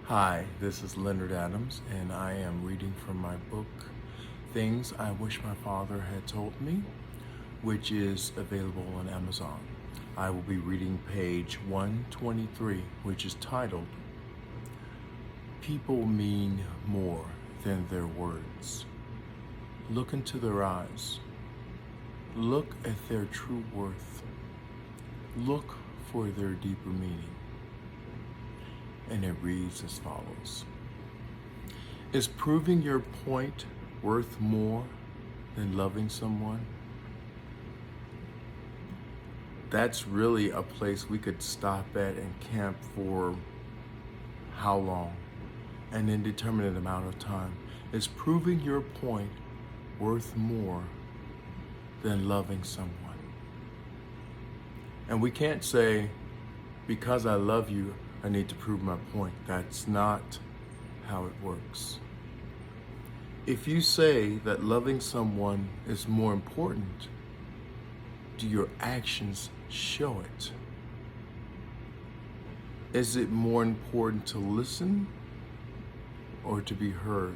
Hi, this is Leonard Adams, and I am reading from my book, Things I Wish My Father Had Told Me, which is available on Amazon. I will be reading page 123, which is titled, People Mean More Than Their Words. Look into their eyes. Look at their true worth. Look for their deeper meaning. And it reads as follows. Is proving your point worth more than loving someone? That's really a place we could stop at and camp for how long? An indeterminate amount of time. Is proving your point worth more than loving someone? And we can't say, because I love you, I need to prove my point. That's not how it works. If you say that loving someone is more important, do your actions show it? Is it more important to listen or to be heard?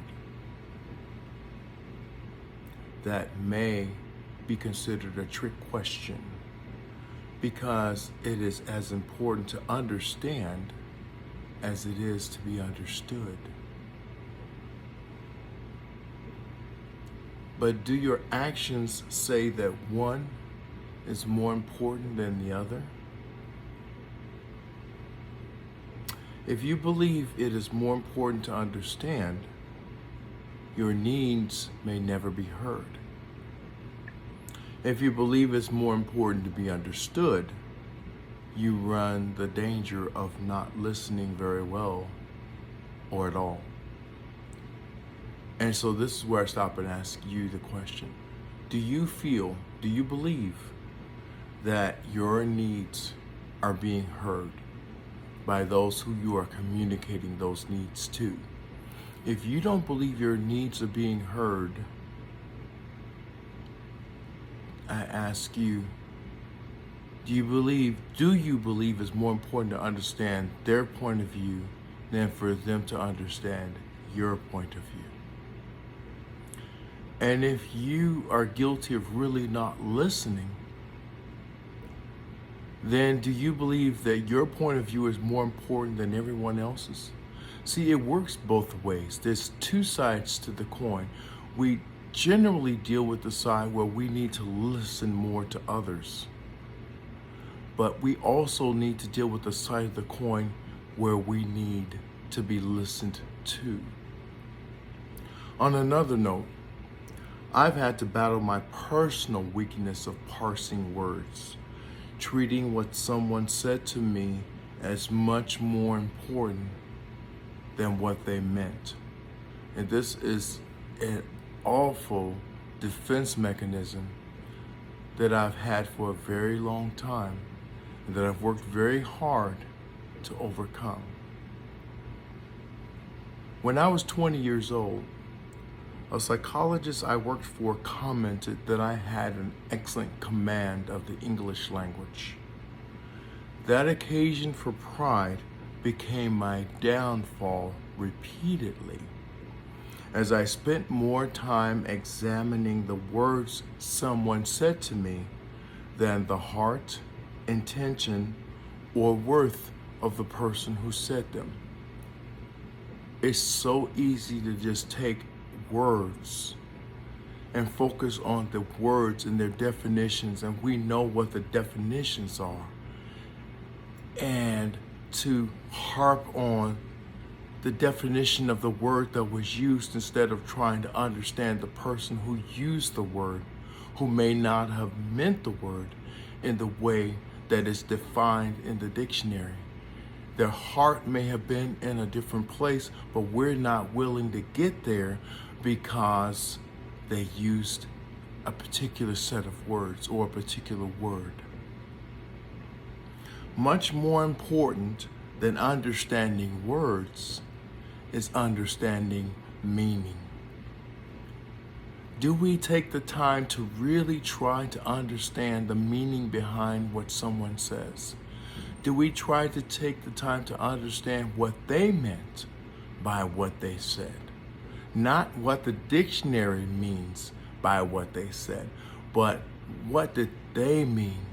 That may be considered a trick question because it is as important to understand as it is to be understood. But do your actions say that one is more important than the other? If you believe it is more important to understand, your needs may never be heard. If you believe it's more important to be understood, you run the danger of not listening very well or at all. And so this is where I stop and ask you the question. Do you believe that your needs are being heard by those who you are communicating those needs to? If you don't believe your needs are being heard, I ask you, do you believe it's more important to understand their point of view than for them to understand your point of view? And if you are guilty of really not listening, then do you believe that your point of view is more important than everyone else's? See, it works both ways. There's two sides to the coin. We generally deal with the side where we need to listen more to others. But we also need to deal with the side of the coin where we need to be listened to. On another note, I've had to battle my personal weakness of parsing words, treating what someone said to me as much more important than what they meant. And this is an awful defense mechanism that I've had for a very long time and that I've worked very hard to overcome. When I was 20 years old, a psychologist I worked for commented that I had an excellent command of the English language. That occasion for pride became my downfall repeatedly, as I spent more time examining the words someone said to me than the heart, intention, or worth of the person who said them. It's so easy to just take words and focus on the words and their definitions, and we know what the definitions are, and to harp on the definition of the word that was used instead of trying to understand the person who used the word, who may not have meant the word in the way that is defined in the dictionary. Their heart may have been in a different place, but we're not willing to get there because they used a particular set of words or a particular word. Much more important than understanding words is understanding meaning. Do we take the time to really try to understand the meaning behind what someone says? Do we try to take the time to understand what they meant by what they said. Not what the dictionary means by what they said, but what did they mean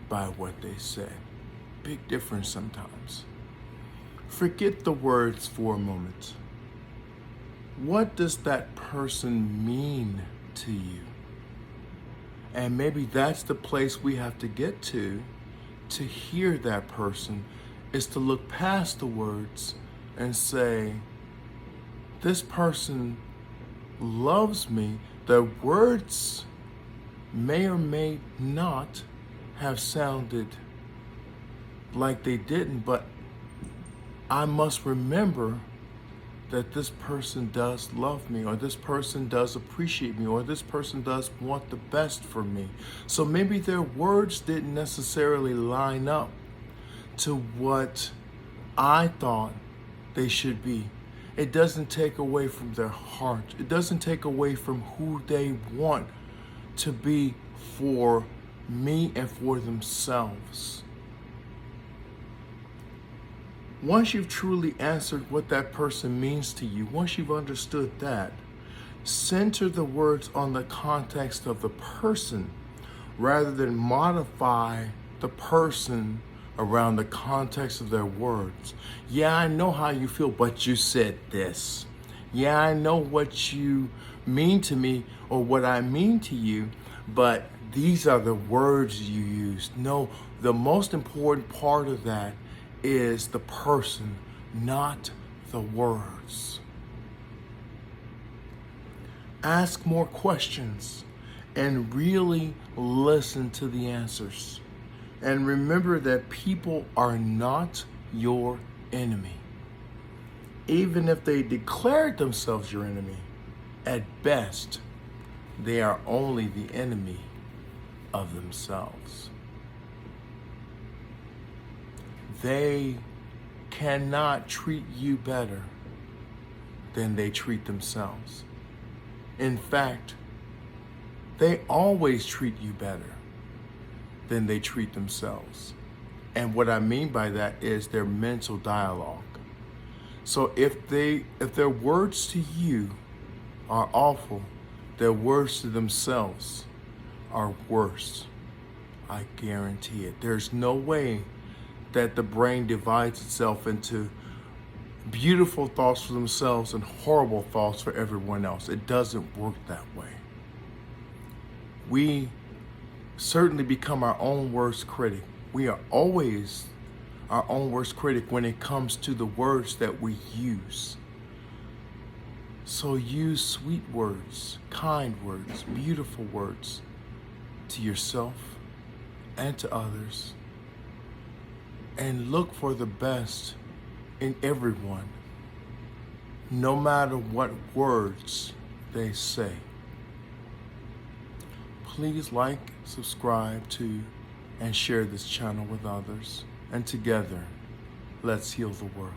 by what they said. Big difference sometimes. Forget the words for a moment. What does that person mean to you? And maybe that's the place we have to get to hear that person, is to look past the words and say, this person loves me. The words may or may not have sounded like they didn't, but I must remember that this person does love me, or this person does appreciate me, or this person does want the best for me. So maybe their words didn't necessarily line up to what I thought they should be. It doesn't take away from their heart. It doesn't take away from who they want to be for me and for themselves. Once you've truly answered what that person means to you, once you've understood that, center the words on the context of the person rather than modify the person around the context of their words. Yeah, I know how you feel, but you said this. Yeah, I know what you mean to me or what I mean to you, but these are the words you used. No, the most important part of that is the person, not the words. Ask more questions and really listen to the answers. And remember that people are not your enemy. Even if they declared themselves your enemy, at best, they are only the enemy of themselves. They cannot treat you better than they treat themselves. In fact, they always treat you better than they treat themselves. And what I mean by that is their mental dialogue. So if their words to you are awful, their words to themselves are worse. I guarantee it. There's no way that the brain divides itself into beautiful thoughts for themselves and horrible thoughts for everyone else. It doesn't work that way. We certainly become our own worst critic. We are always our own worst critic when it comes to the words that we use. So use sweet words, kind words, beautiful words to yourself and to others. And look for the best in everyone, no matter what words they say. Please like, subscribe to, and share this channel with others. And together, let's heal the world.